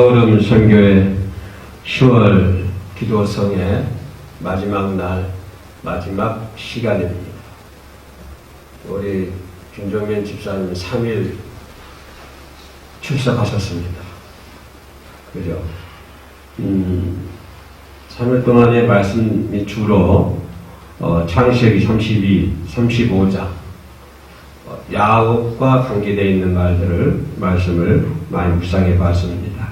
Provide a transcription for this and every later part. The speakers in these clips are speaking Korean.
여름 선교의 10월 기도성의 마지막 날, 마지막 시간입니다. 우리 김종면 집사님 3일 출석하셨습니다. 그죠? 3일 동안의 말씀이 주로 창세기 32, 35장 야곱과 관계되어 있는 말씀을 많이 묵상해 봤습니다.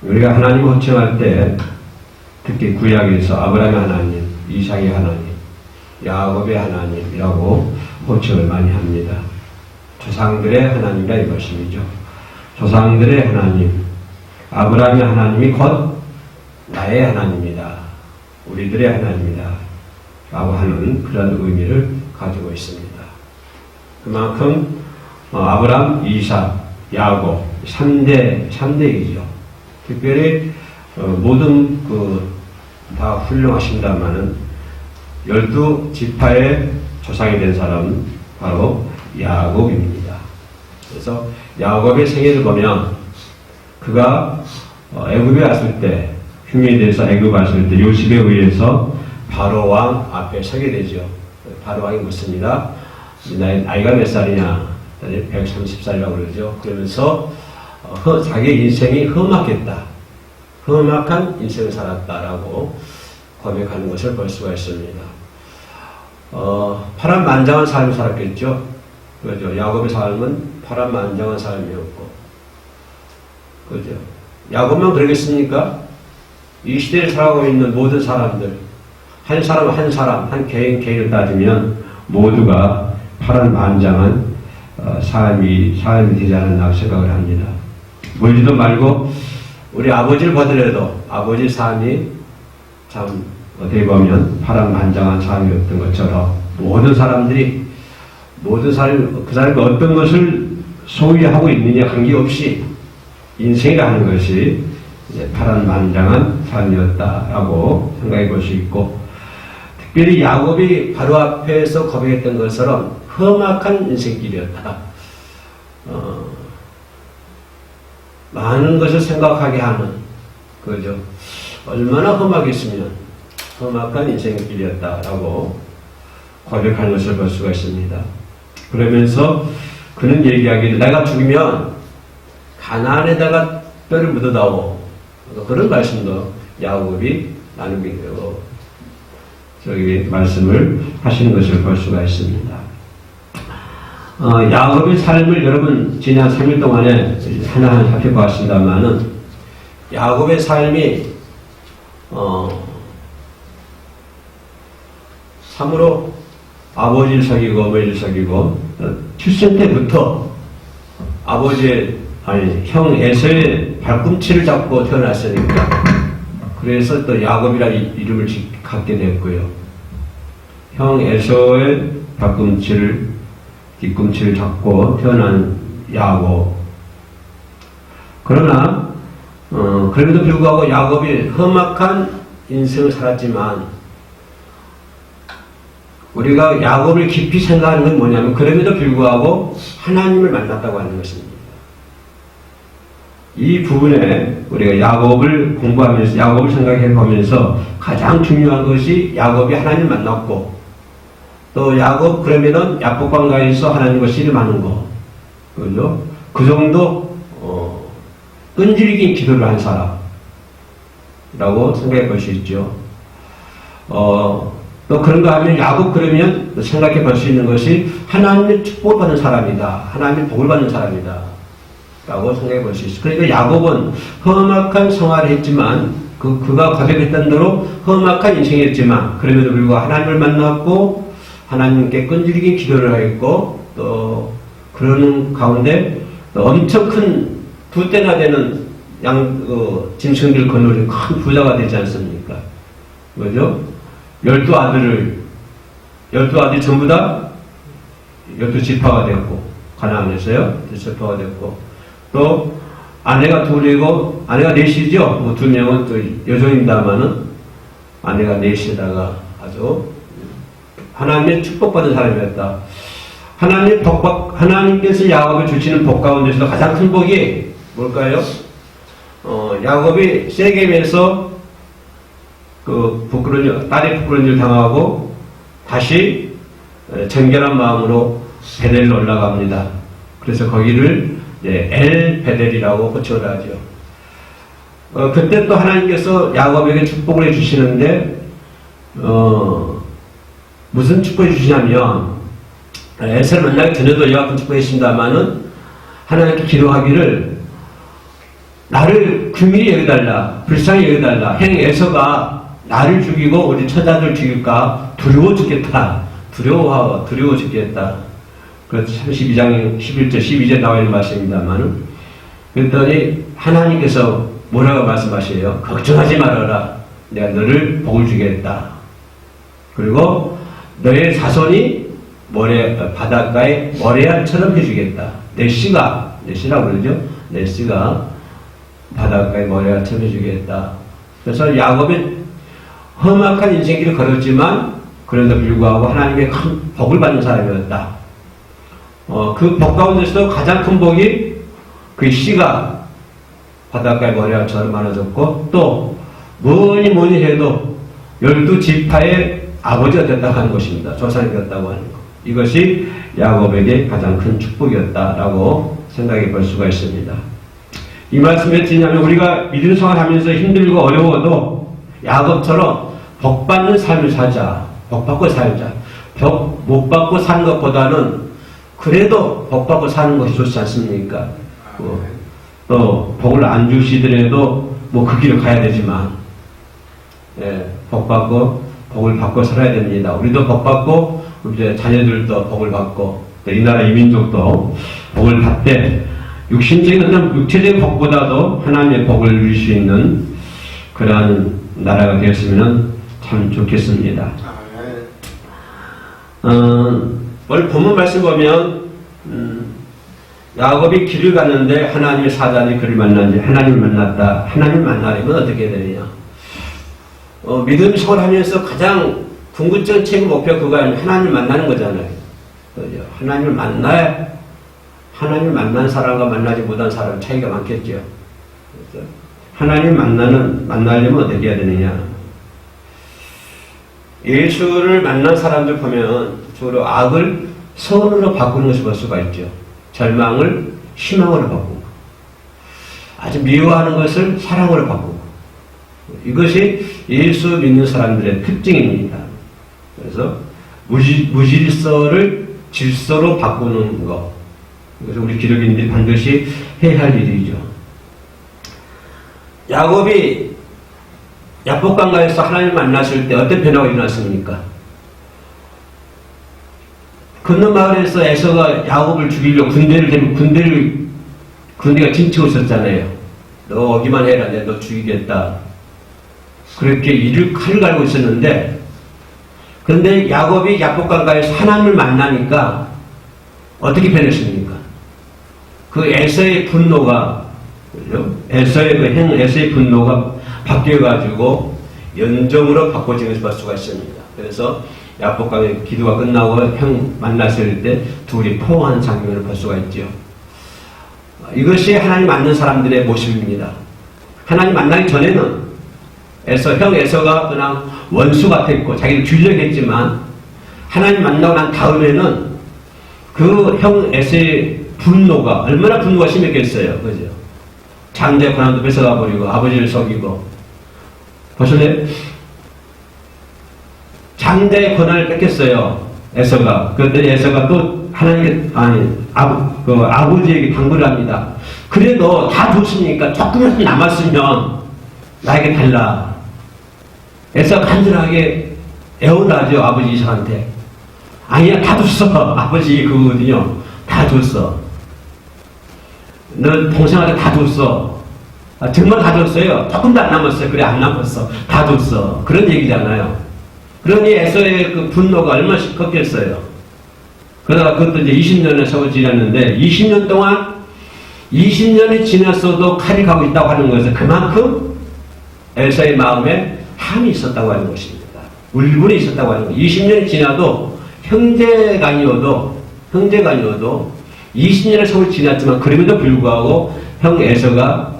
우리가 하나님을 호칭할 때 특히 구약에서 아브라함의 하나님, 이삭의 하나님, 야곱의 하나님이라고 호칭을 많이 합니다. 조상들의 하나님이라 이 말씀이죠. 조상들의 하나님, 아브라함의 하나님이 곧 나의 하나님이다. 우리들의 하나님이다. 라고 하는 그런 의미를 가지고 있습니다. 그만큼 아브라함, 이삭, 야곱 3대이죠. 특별히 모든 다 훌륭하신다마는 12지파의 조상이 된 사람은 바로 야곱입니다. 그래서 야곱의 생애를 보면 그가 애굽에 왔을 때, 흉년이 돼서 애굽에 왔을 때 요셉에 의해서 바로 왕 앞에 서게 되죠. 바로 왕이 묻습니다. 나이가 몇 살이냐? 130살이라고 그러죠. 그러면서 자기의 인생이 험악했다. 험악한 인생을 살았다라고 고백하는 것을 볼 수가 있습니다. 파란만장한 삶을 살았겠죠. 그죠? 야곱의 삶은 파란만장한 삶이었고, 그죠? 야곱만 그러겠습니까? 이 시대를 살아가고 있는 모든 사람들, 한 사람, 한 개인을 따지면 모두가 파란만장한 삶이 되지 않았나 생각을 합니다. 멀지도 말고 우리 아버지를 보더라도 아버지 삶이 참 어떻게 보면 파란만장한 삶이었던 것처럼 모든 사람이 그 사람이 어떤 것을 소유하고 있느냐 관계없이 인생이라 하는 것이 파란만장한 삶이었다라고 생각해 볼 수 있고, 특별히 야곱이 바로 앞에서 고백했던 것처럼 험악한 인생길이었다. 많은 것을 생각하게 하는, 그죠? 얼마나 험하겠으면 험악한 인생길이었다라고 고백하는 것을 볼 수가 있습니다. 그러면서 그는 얘기하기를 내가 죽으면 가나안에다가 뼈를 묻어다오. 그런 말씀도 야곱이 저기 말씀을 하시는 것을 볼 수가 있습니다. 야곱의 삶을 여러분 지난 3일 동안에 하나하나 살펴보았습니다만은 야곱의 삶이 참으로 아버지를 속이고 어머니를 속이고 출생 때부터 형 에서의 발꿈치를 잡고 태어났으니까 그래서 또 야곱이라는 이름을 갖게 됐고요. 형 에서의 뒤꿈치를 잡고 태어난 야곱. 그러나 그럼에도 불구하고 야곱이 험악한 인생을 살았지만 우리가 야곱을 깊이 생각하는 건 뭐냐면 그럼에도 불구하고 하나님을 만났다고 하는 것입니다. 이 부분에 우리가 야곱을 공부하면서 야곱을 생각해 보면서 가장 중요한 것이 야곱이 하나님을 만났고 또 야곱 그러면은 야복강가에서 하나님과 씨름하는 거, 그죠? 그 정도 끈질긴 기도를 한 사람이라고 생각해 볼 수 있죠. 또 그런가 하면 야곱 그러면 생각해 볼 수 있는 것이 하나님의 축복을 받는 사람이다. 하나님의 복을 받는 사람이다. 라고 생각해 볼 수 있어요. 그러니까 야곱은 험악한 생활을 했지만 그가 고백했던 대로 험악한 인생이었지만 그럼에도 불구하고 하나님을 만났고 하나님께 끈질긴 기도를 했고 또 그러는 가운데 엄청 큰 2대나 되는 짐승들 건너는 큰 부자가 되지 않습니까? 그죠? 12아들이 전부 다 12지파가 됐고 가나안에서요. 12지파가 됐고 또 아내가 둘이고 아내가 넷이죠. 2명은 또 여종입니다마는 아내가 넷에다가 아주 하나님의 축복받은 사람이었다. 하나님께서 야곱을 주시는 복 가운데서 가장 큰 복이 뭘까요? 야곱이 세겜에서 딸의 부끄러운 일 당하고 다시 정결한 마음으로 베델로 올라갑니다. 그래서 거기를 엘 베델이라고 호칭을 하죠. 그때 또 하나님께서 야곱에게 축복을 해주시는데 무슨 축복을 주시냐면 에서를 만나기 전에도 이와 같은 축복을 해주신다마는 하나님께 기도하기를 나를 긍휼히 여겨달라, 불쌍히 여겨달라. 형 에서가 나를 죽이고 우리 처자들 죽일까 두려워 죽겠다. 두려워 죽겠다. 그 32장 11절 12절 나와 있는 말씀입니다만은 그랬더니 하나님께서 뭐라고 말씀하셔요? 걱정하지 말아라. 내가 너를 복을 주겠다. 그리고 너의 자손이 바닷가에 모래알처럼 해주겠다. 내 씨라고 그러죠? 내 씨가 바닷가에 모래알처럼 해주겠다. 그래서 야곱은 험악한 인생길을 걸었지만 그런데도 불구하고 하나님의 큰 복을 받는 사람이었다. 그 복 가운데서도 가장 큰 복이 그 씨가 바닷가에 모래알처럼 많아졌고 또 뭐니 해도 12지파의 아버지가 됐다고 하는 것입니다. 조상이 되었다고 하는 것. 이것이 야곱에게 가장 큰 축복이었다라고 생각해 볼 수가 있습니다. 이 말씀이 뭐냐면 우리가 믿음 생활하면서 힘들고 어려워도 야곱처럼 복 받는 삶을 살자. 복 받고 살자. 복 못 받고 사는 것보다는 그래도 복 받고 사는 것이 좋지 않습니까? 또 복을 안 주시더라도 그 길을 가야 되지만 복 받고 복을 받고 살아야 됩니다. 우리도 복 받고 이제 자녀들도 복을 받고 또 이 나라 이민족도 복을 받되 육체적인 복보다도 하나님의 복을 누릴 수 있는 그러한 나라가 되었으면 참 좋겠습니다. 오늘 본문 말씀 보면 야곱이 길을 갔는데 하나님의 사자들이 그를 만났는데 하나님을 만났다. 하나님을 만나려면 어떻게 되느냐? 믿음 생활하면서 가장 궁극적인 최고 목표 그거 아니면 하나님을 만나는 거잖아요. 그죠? 하나님을 만나야 하나님을 만난 사람과 만나지 못한 사람 차이가 많겠죠. 그래서 하나님을 만나려면 어떻게 해야 되느냐? 예수를 만난 사람들 보면 주로 악을 선으로 바꾸는 것을 볼 수가 있죠. 절망을 희망으로 바꾸고 아주 미워하는 것을 사랑으로 바꾸고 이것이 예수 믿는 사람들의 특징입니다. 그래서 무질서를 질서로 바꾸는 것. 그래서 우리 기독인들이 반드시 해야 할 일이죠. 야곱이 야복강가에서 하나님을 만났을 때 어떤 변화가 일어났습니까? 건너 마을에서 에서가 야곱을 죽이려고 군대가 진치고 있었잖아요. 너 오기만 해라. 내가 너 죽이겠다. 그렇게 칼을 갈고 있었는데 그런데 야곱이 야복강가에서 하나님을 만나니까 어떻게 변했습니까? 그 에서의 분노가 에서의 분노가 바뀌어가지고 연정으로 바꿔진 것을 볼 수가 있습니다. 그래서 야복강의 기도가 끝나고 형 만났을 때 둘이 포옹하는 장면을 볼 수가 있죠. 이것이 하나님 만난 사람들의 모습입니다. 하나님 만나기 전에는 형 에서가 그냥 원수 같았고 자기를 죽이려고 했지만 하나님 만나고 난 다음에는 그 형 에서의 분노가 얼마나 분노가 심했겠어요. 그죠? 장대 권한도 뺏어가 버리고 아버지를 속이고 보실래요? 장대의 권한을 뺏겼어요. 에서가. 그런데 에서가 또 아버지에게 당부를 합니다. 그래도 다 줬으니까 조금이라도 남았으면 나에게 달라. 에서가 간절하게 애원하죠. 아버지 이삭한테. 아니야, 다 줬어. 아버지 그거거든요. 다 줬어. 너 동생한테 다 줬어. 정말 다 줬어요. 조금도 안 남았어요. 그래, 안 남았어. 다 줬어. 그런 얘기잖아요. 그러니 에서의 그 분노가 얼마나 컸겠어요. 그러다가 그것도 이제 20년의 세월 지났는데 20년 동안 20년이 지났어도 칼이 가고 있다고 하는 것은 그만큼 에서의 마음에 함이 있었다고 하는 것입니다. 울분이 있었다고 하는 것. 20년이 지나도 형제가 아니어도 20년의 세월이 지났지만 그럼에도 불구하고 형 에서가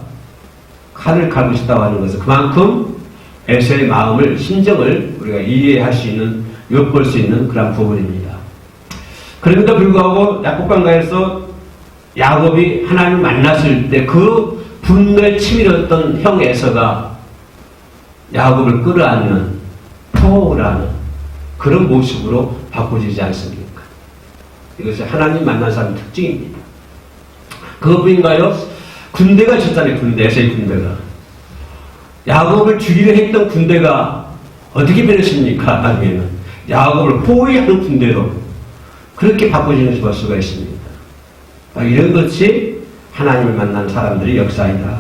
칼을 갈고 싶다고 하는 것은 그만큼 에서의 마음을, 심정을 우리가 이해할 수 있는, 엿볼 수 있는 그런 부분입니다. 그럼에도 불구하고 야곱강가에서 야곱이 하나님을 만났을 때 그 분노에 치밀었던 형 에서가 야곱을 끌어안는, 포옹하는 그런 모습으로 바꿔지지 않습니까? 이것이 하나님 만난 사람의 특징입니다. 그것뿐인가요? 군대가 있었잖아요. 에서의 군대가. 야곱을 죽이려 했던 군대가 어떻게 변했습니까? 나중에는 야곱을 포위하는 군대로 그렇게 바꿔지는 수가 있습니다. 이런 것이 하나님을 만난 사람들의 역사이다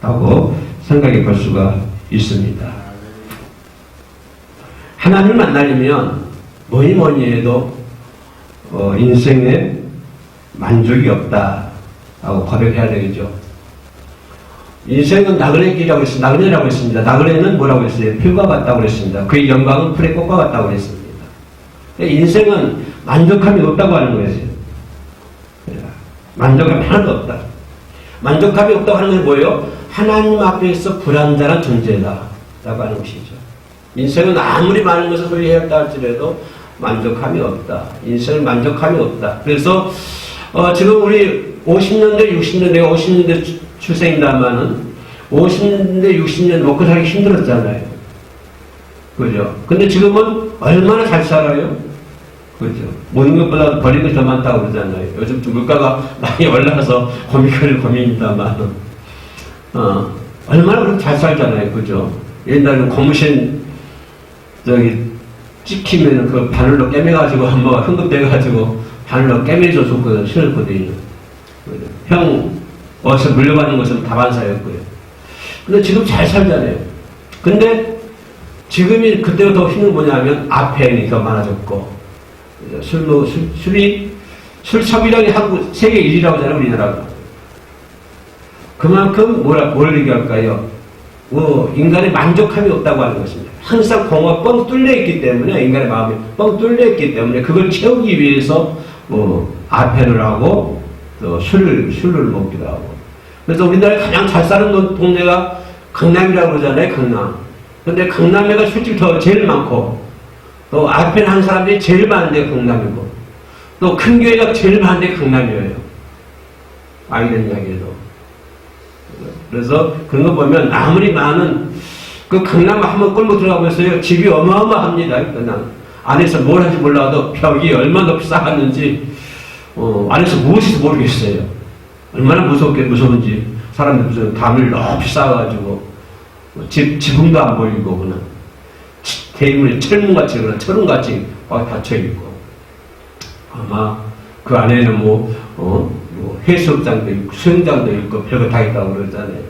라고 생각해 볼 수가 있습니다. 하나님을 만나려면 뭐니 해도 인생에 만족이 없다 라고 고백해야 되겠죠. 인생은 나그네 길이라고 했습니다. 나그네라고 했습니다. 나그네는 뭐라고 했어요? 풀과 같다고 했습니다. 그의 영광은 풀의 꽃과 같다고 했습니다. 인생은 만족함이 없다고 하는 거예요. 만족함이 하나도 없다. 만족함이 없다고 하는 건 뭐예요? 하나님 앞에서 불완전한 존재다 라고 하는 것이죠. 인생은 아무리 많은 것을 소유했다 할지라도 만족함이 없다. 인생은 만족함이 없다. 그래서 지금 우리 50년대, 60년대, 50년대 출생이다마는 50년대, 60년 먹고 살기 힘들었잖아요. 그죠? 근데 지금은 얼마나 잘 살아요? 그죠? 먹는 것보다 버리는 것이 더 많다고 그러잖아요. 요즘 좀 물가가 많이 올라서 고민입니다만, 얼마나 그렇게 잘 살잖아요. 그죠? 옛날에는 고무신, 찍히면 그 바늘로 깨매가지고 엄마가 흥급돼가지고 바늘로 깨매줘 줬거든, 신었거든요. 형, 어디서 물려받는 것은 다반사였고요. 근데 지금 잘 살잖아요. 근데 지금이 그때가 더 힘든 뭐냐면 앞행이 더 많아졌고, 술 섭취량이 한국 세계 1위라고 하잖아요, 우리나라가. 그만큼 뭘 얘기할까요? 인간의 만족함이 없다고 하는 것입니다. 항상 공허가 뻥 뚫려 있기 때문에, 인간의 마음이 뻥 뚫려 있기 때문에 그걸 채우기 위해서 아펜을 하고 또 술을 먹기도 하고. 그래서 우리나라에 가장 잘 사는 동네가 강남이라고 그러잖아요, 강남. 근데 강남에가 솔직히 더 제일 많고, 또 아펜 한 사람들이 제일 많은 데가 강남이고, 또 큰 교회가 제일 많은 데가 강남이에요. 아이들 이야기에도. 그래서 그런 거 보면 아무리 많은 그 강남 한번 끌고 들어가고 있어요. 집이 어마어마합니다. 그냥 안에서 뭘 하는지 몰라도 벽이 얼마나 높이 쌓았는지 안에서 무엇인지 모르겠어요. 얼마나 무서운지 사람들 무슨 담을 높이 쌓아가지고 지붕도 안 보이고 그냥 대문에 철문같이 그냥 철문같이 꽉 닫혀있고 아마 그 안에는 해수욕장도 있고 수영장도 있고 별거 다 있다고 그러잖아요.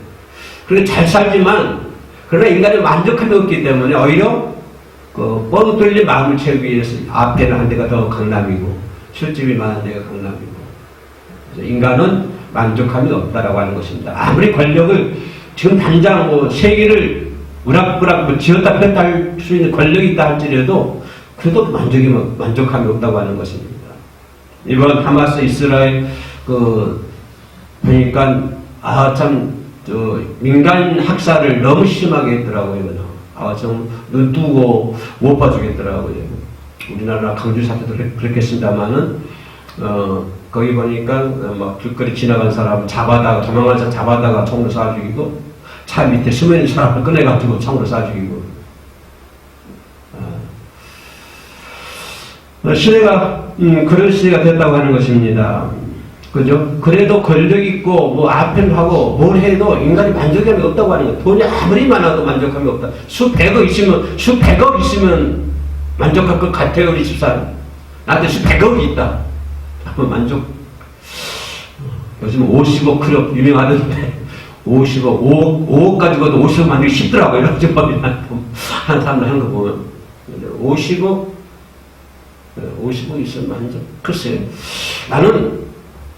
그런데 잘 살지만 그러나 인간의 만족함이 없기 때문에 오히려 그 뻥 뚫린 마음을 채우기 위해서 앞에는 한 데가 더 강남이고 술집이 많은 데가 강남이고 인간은 만족함이 없다라고 하는 것입니다. 아무리 권력을 지금 당장 세계를 우락부락 지었다 폈다 할 수 있는 권력이 있다 할지라도 그래도 만족함이 없다고 하는 것입니다. 이번 하마스 이스라엘 보니까 민간 학살을 너무 심하게 했더라고요. 좀 눈 뜨고 못 봐주겠더라고요. 우리나라 강주 사태도 그렇겠습니다만은 거기 보니까 막 길거리 지나간 사람 도망간 사람 잡아다가 총으로 쏴 죽이고 차 밑에 숨어 있는 사람을 꺼내가지고 총으로 쏴 죽이고 시대가 그런 시대가 됐다고 하는 것입니다. 그죠? 그래도 권력 있고 아펜 하고 뭘 해도 인간이 만족감이 없다고 하는 거예요. 돈이 아무리 많아도 만족감이 없다. 수백억 있으면 만족할 것 같아요, 우리 집사람. 나한테 수백억이 있다. 만족. 요즘 50억 클럽 유명하던데 50억, 5억 가지고도 50억 만들기 쉽더라고요. 한 사람들 하는 거 보면 50억 있으면 만족. 글쎄요. 나는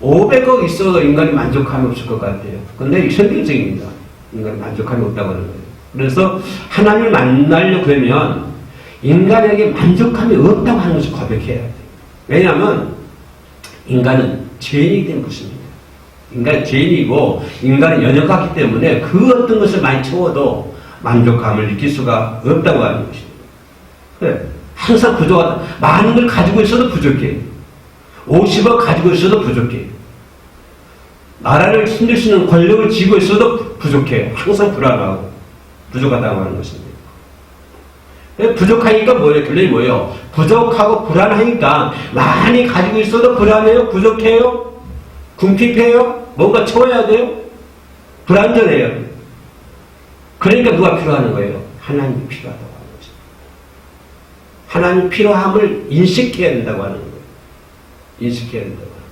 500억 있어도 인간이 만족함이 없을 것 같아요. 근데 이 선택적입니다. 인간이 만족함이 없다고 하는 거예요. 그래서 하나님을 만나려고 그러면 인간에게 만족함이 없다고 하는 것을 고백해야 돼요. 왜냐하면 인간은 죄인이기 때문에 그렇습니다. 인간은 죄인이고 인간은 연약하기 때문에 그 어떤 것을 많이 채워도 만족감을 느낄 수가 없다고 하는 것입니다. 네. 항상 부족하다. 많은 걸 가지고 있어도 부족해. 50억 가지고 있어도 부족해. 나라를 힘들 수 있는 권력을 쥐고 있어도 부족해. 항상 불안하고 부족하다고 하는 것입니다. 부족하니까 뭐예요? 결론이 뭐예요? 부족하고 불안하니까 많이 가지고 있어도 불안해요? 부족해요? 궁핍해요? 뭔가 채워야 돼요? 불안전해요. 그러니까 누가 필요하는 거예요? 하나님이 필요하다고 하는 것입니다. 하나님 필요함을 인식해야 된다고 하는 거예요. 인식해야 된다고 하는 거예요.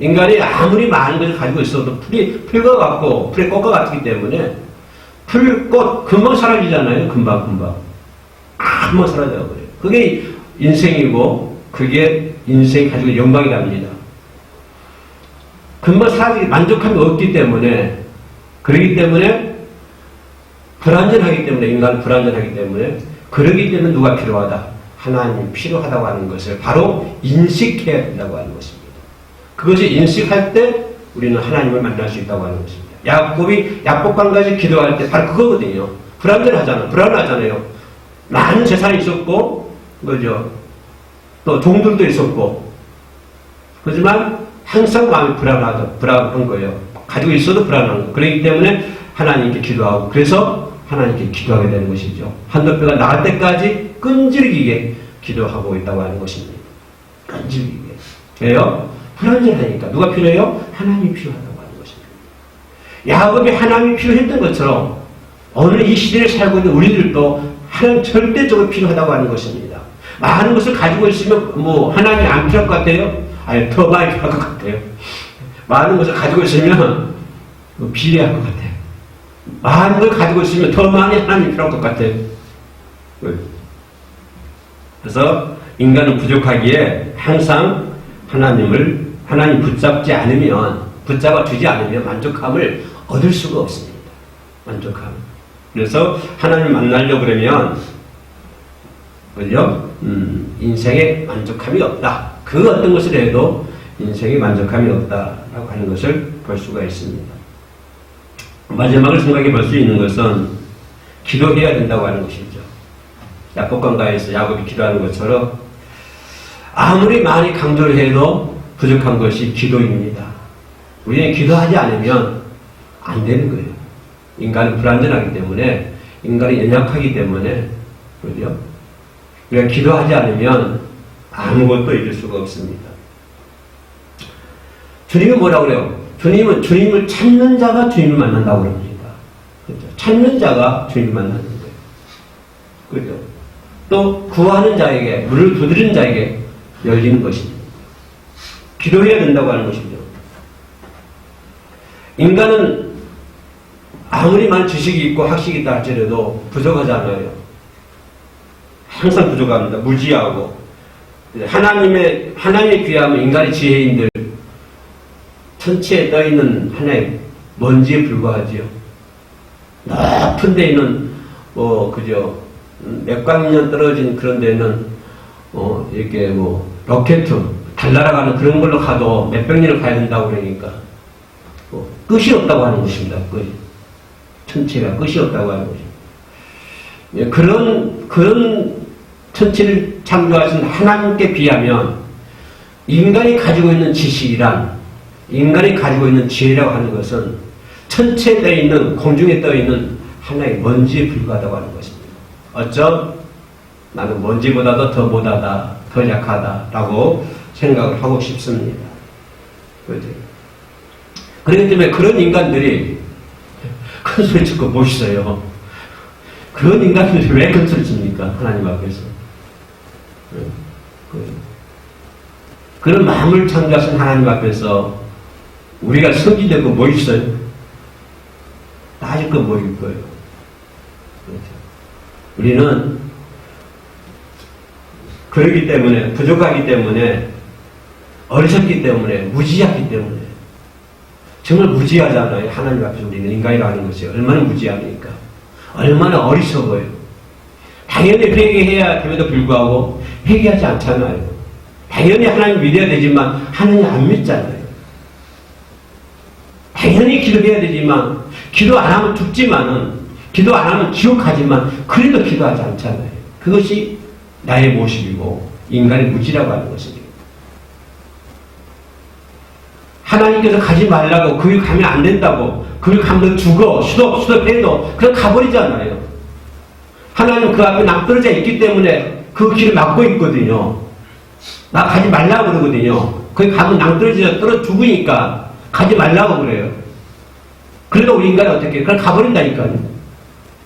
인간이 아무리 많은 것을 가지고 있어도 풀과 같고 풀의 꽃과 같기 때문에 풀꽃 금방 사라지잖아요. 금방 사라져버려요. 그게 인생이고 그게 인생이 가지고 있는 영광이랍니다. 금방 사라지게 만족함이 없기 때문에 그러기 때문에 불안전하기 때문에 인간은 불안전하기 때문에 그러기 때문에 누가 필요하다? 하나님 필요하다고 하는 것을 바로 인식해야 된다고 하는 것입니다. 그것을 인식할 때 우리는 하나님을 만날 수 있다고 하는 것입니다. 야곱이 야복강까지 기도할 때 바로 그거거든요. 불안하잖아요. 많은 재산이 있었고, 그죠? 또 종들도 있었고, 하지만 항상 마음이 불안한 거예요. 가지고 있어도 불안한 거. 그렇기 때문에 하나님께 기도하고, 그래서 하나님께 기도하게 되는 것이죠. 한도뼈가 나을 때까지 끈질기게 기도하고 있다고 하는 것입니다. 끈질기게. 왜요? 불안전하니까. 누가 필요해요? 하나님이 필요하다고 하는 것입니다. 야곱이 하나님이 필요했던 것처럼, 오늘 이 시대를 살고 있는 우리들도 하나님 절대적으로 필요하다고 하는 것입니다. 많은 것을 가지고 있으면 하나님이 안 필요할 것 같아요? 아니, 더 많이 필요할 것 같아요. 많은 것을 가지고 있으면 비례할 것 같아요. 많은 걸 가지고 있으면 더 많이 하나님이 필요할 것 같아요. 그래서 인간은 부족하기에 항상 하나님 붙잡아 주지 않으면 만족함을 얻을 수가 없습니다. 만족함. 그래서 하나님 만나려고 그러면 인생에 만족함이 없다. 그 어떤 것을 해도 인생에 만족함이 없다라고 하는 것을 볼 수가 있습니다. 마지막을 생각해 볼 수 있는 것은 기도해야 된다고 하는 것이죠. 야복강가에서 야곱이 기도하는 것처럼 아무리 많이 강조를 해도 부족한 것이 기도입니다. 우리는 기도하지 않으면 안 되는 거예요. 인간은 불안전하기 때문에, 인간이 연약하기 때문에, 그죠? 우리가 기도하지 않으면 아무것도 이룰 수가 없습니다. 주님은 뭐라고 그래요? 주님은 주님을 찾는 자가 주님을 만난다고 그럽니다. 그죠? 찾는 자가 주님을 만나는 거예요. 그죠? 또 구하는 자에게, 문을 두드리는 자에게 열리는 것입니다. 기도해야 된다고 하는 것이죠. 인간은 아무리 많은 지식이 있고 학식이 있다 할지라도 부족하잖아요. 항상 부족합니다. 무지하고. 하나님의 귀하면 인간의 지혜인들, 천지에 떠있는 하나의 먼지에 불과하지요. 높은 데 있는, 몇광 년 떨어진 그런 데는, 이렇게 로켓, 달 날아가는 그런 걸로 가도 몇백 년을 가야 된다고 그러니까, 끝이 없다고 하는 것입니다. 천체가 끝이 없다고 하는 것입니다. 그런 천체를 창조하신 하나님께 비하면 인간이 가지고 있는 지식이란, 인간이 가지고 있는 지혜라고 하는 것은 천체에 떠있는, 공중에 떠있는 하나의 먼지에 불과하다고 하는 것입니다. 어쩜 나는 먼지보다도 더 못하다, 더 약하다라고 생각을 하고 싶습니다. 그렇죠? 그렇기 때문에 그런 인간들이 큰 소리 듣고 멋있어요. 그런 인간들이 왜 큰 소리 칩니까? 하나님 앞에서. 그런 마음을 창조하신 하나님 앞에서 우리가 성질되고 멋있어요. 따질 건 모를 거예요. 그렇죠? 우리는 그러기 때문에, 부족하기 때문에, 어리석기 때문에, 무지하기 때문에, 정말 무지하잖아요. 하나님 앞에서 우리는 인간이라는 것이 얼마나 무지합니까? 얼마나 어리석어요. 당연히 회개해야 됨에도 불구하고 회개하지 않잖아요. 당연히 하나님 믿어야 되지만 하나님 안 믿잖아요. 당연히 기도해야 되지만, 기도 안 하면 죽지만은, 기도 안 하면 지옥하지만, 그래도 기도하지 않잖아요. 그것이 나의 모습이고, 인간의 무지라고 하는 것입니다. 하나님께서 가지 말라고, 거기 가면 안 된다고, 거기 가면 너 죽어, 수도해도, 그냥 가버리잖아요. 하나님은 그 앞에 낭떠러져 있기 때문에 그 길을 막고 있거든요. 나 가지 말라고 그러거든요. 거기 가면 낭떠러져 떨어 죽으니까 가지 말라고 그래요. 그래도 우리 인간은 어떻게 해요? 그냥 가버린다니까요.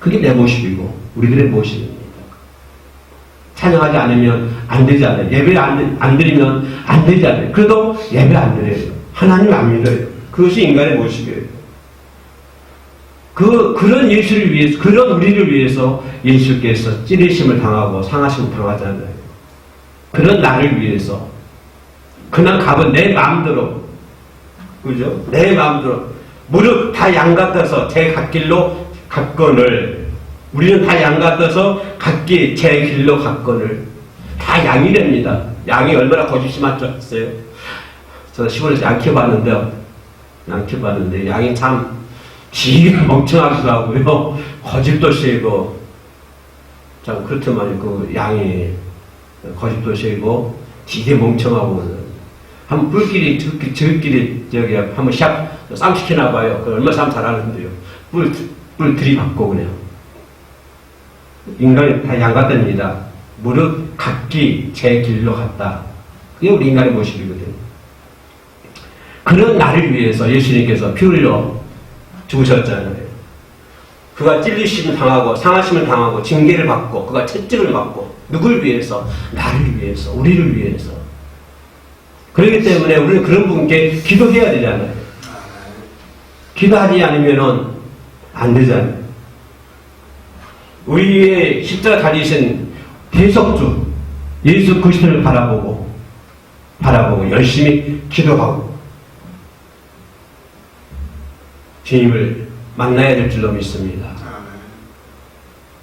그게 내 모습이고 우리들의 모습입니다. 찬양하지 않으면 안 되잖아요. 예배 안 드리면 안 되잖아요. 그래도 예배 안 드려요. 하나님 안 믿어요. 그것이 인간의 모습이에요. 그런 예수를 위해서, 그런 우리를 위해서 예수께서 찌르심을 당하고 상하심을 당하잖아요. 그런 나를 위해서. 그냥 가면 내 마음대로, 그죠? 내 마음대로. 무릇 다 양 같아서 제 갓길로 갔거늘. 우리는 다 양 같아서 제 길로 갔거늘. 다 양이랍니다. 양이 얼마나 거짓이 많았어요. 저도 시골에서 양 키워봤는데, 양이 참, 지게 멍청하기도 하고요. 거짓도 세고, 참, 그렇더만, 그 양이 거짓도 세고, 지게 멍청하고, 한번 저희끼리, 저기, 한번 쌈 시키나봐요. 그 얼마 쌈 잘하는데요. 뿔 들이받고, 그냥. 인간이 다 양 같답니다. 무릇 각기 제 길로 갔다. 그게 우리 인간의 모습이거든요. 그런 나를 위해서 예수님께서 피 흘려 죽으셨잖아요. 그가 찔리심을 당하고 상하심을 당하고 징계를 받고 그가 채찍을 받고 누굴 위해서? 나를 위해서, 우리를 위해서. 그렇기 때문에 우리는 그런 분께 기도해야 되잖아요. 기도하지 않으면 안 되잖아요. 우리의 십자가 달리신 대속주 예수 그리스도를 바라보고 열심히 기도하고 주님을 만나야 될 줄로 믿습니다.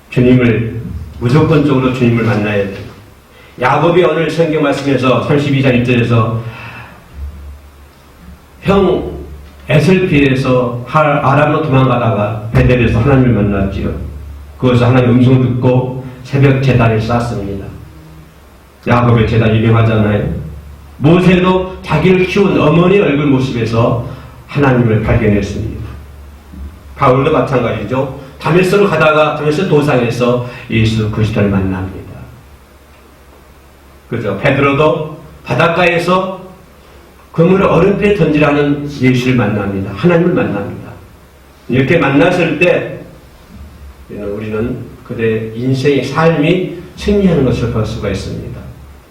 주님을 무조건적으로 주님을 만나야 돼요. 야곱이 오늘 성경 말씀에서 32장 1절에서 형 에슬피에서 아람으로 도망가다가 베델에서 하나님을 만났지요. 그것을 하나님 음성 듣고 새벽 제단을 쌓습니다. 야곱의 제단 유명하잖아요. 모세도 자기를 키운 어머니 얼굴 모습에서 하나님을 발견했습니다. 바울도 마찬가지죠. 다메섹으로 가다가 다메섹 도상에서 예수 그리스도를 만납니다. 그죠? 베드로도 바닷가에서 그물을 얼음표에 던지라는 예수를 만납니다. 하나님을 만납니다. 이렇게 만났을 때 우리는 그들의 인생의 삶이 승리하는 것을 볼 수가 있습니다.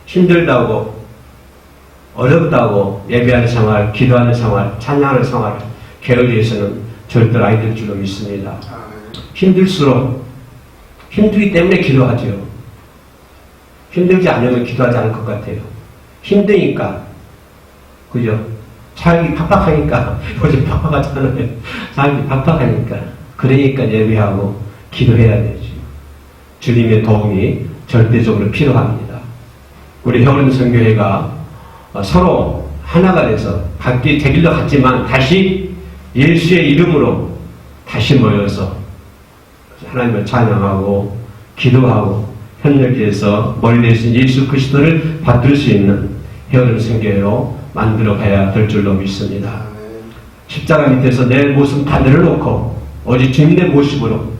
힘들다고 어렵다고 예배하는 생활, 기도하는 생활, 찬양하는 생활 게을리해서는 절대로 안 될 줄로 믿습니다. 힘들수록 힘들기 때문에 기도하죠. 힘들지 않으면 기도하지 않을 것 같아요. 힘드니까, 그죠? 살기 팍팍하니까, 요즘 팍팍하잖아요. 살기 팍팍하니까. 그러니까 예배하고 기도해야 되죠. 주님의 도움이 절대적으로 필요합니다. 우리 해오름 선교회가 서로 하나가 돼서 각기 제 길로 갔지만 다시 예수의 이름으로 다시 모여서 하나님을 찬양하고 기도하고 협력해서 멀리 계신 예수 그리스도를 받들 수 있는 해오름 선교회로 만들어 가야 될 줄로 믿습니다. 십자가 밑에서 내 모습 다 내려놓고 오직 주님의 모습으로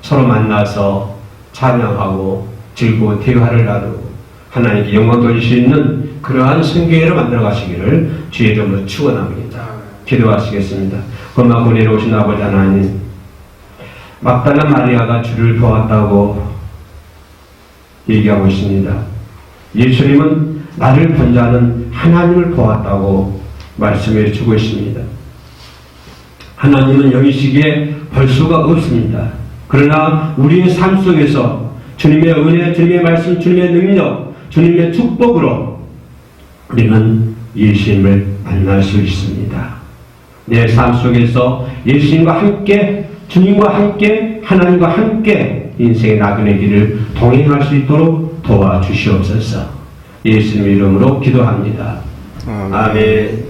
서로 만나서 찬양하고 즐거운 대화를 나누고 하나님께 영광 돌릴 수 있는 그러한 선교회로 만들어 가시기를 주의 이름으로 축원합니다. 기도하시겠습니다. 고맙고 내려오신 아버지 하나님, 막달라 마리아가 주를 보았다고 얘기하고 있습니다. 예수님은 나를 본 자는 하나님을 보았다고 말씀해 주고 있습니다. 하나님은 영이시기에 볼 수가 없습니다. 그러나 우리의 삶 속에서 주님의 은혜, 주님의 말씀, 주님의 능력, 주님의 축복으로 우리는 예수님을 만날 수 있습니다. 내 삶 속에서 예수님과 함께, 주님과 함께, 하나님과 함께 인생의 나그네 길을 동행할 수 있도록 도와주시옵소서. 예수님 이름으로 기도합니다. 아멘.